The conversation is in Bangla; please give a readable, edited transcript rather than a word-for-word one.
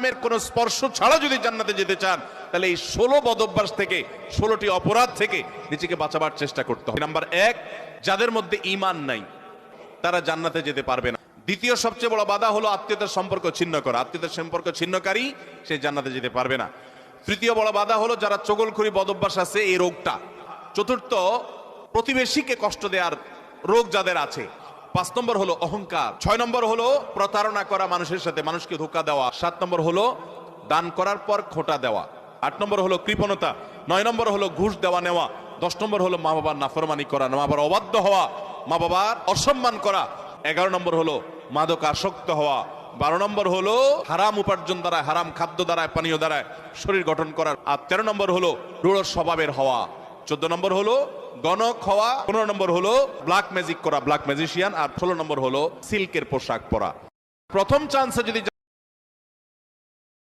হারামের কোন স্পর্শ ছাড়া যদি জান্নাতে যেতে চান, তাহলে এই 16 বদঅভ্যাস থেকে, 16টি অপরাধ থেকে নিজেকে বাঁচাবার চেষ্টা করতে হবে। নাম্বার 1, যাদের মধ্যে ঈমান নাই তারা জান্নাতে যেতে পারবে না। দ্বিতীয় সবচেয়ে বড় বাধা হলো আত্মীয়তার সম্পর্ক ছিন্ন করা। আত্মীয়তার সম্পর্ক ছিন্নকারী সে জান্নাতে যেতে পারবে না। তৃতীয় বড় বাধা হলো যারা চগলখড়ি বদঅভ্যাস আছে, এই রোগটা। চতুর্থ, প্রতিবেশীকে কষ্ট দেওয়ার রোগ যাদের আছে। 5 নম্বর হলো অহংকার। 6 নম্বর হলো প্রতারণা করা, মানুষের সাথে মানুষকে ধোঁকা দেওয়া। 7 নম্বর হলো দান করার পর খোঁটা দেওয়া। 8 নম্বর হলো কৃপণতা। 9 নম্বর হলো ঘুষ দেওয়া নেওয়া। 10 নম্বর হলো মা বাবার নাফরমানি করা, মা বাবার অবাধ্য হওয়া, মা বাবার অসম্মান করা। 11 নম্বর হলো মাদক আসক্ত হওয়া। 12 নম্বর হলো হারাম উপার্জন দ্বারা, হারাম খাদ্য দ্বারা, পানীয় দ্বারা শরীর গঠন করার। আর 13 নম্বর হলো রূঢ় স্বভাবের হওয়া। 14 নম্বর হলো গণক হওয়া। 15 নম্বর হলো ব্ল্যাক ম্যাজিক করা, ব্ল্যাক ম্যাজিশিয়ান। আর 16 নম্বর হলো সিল্কের পোশাক পরা। প্রথম চান্সে যদি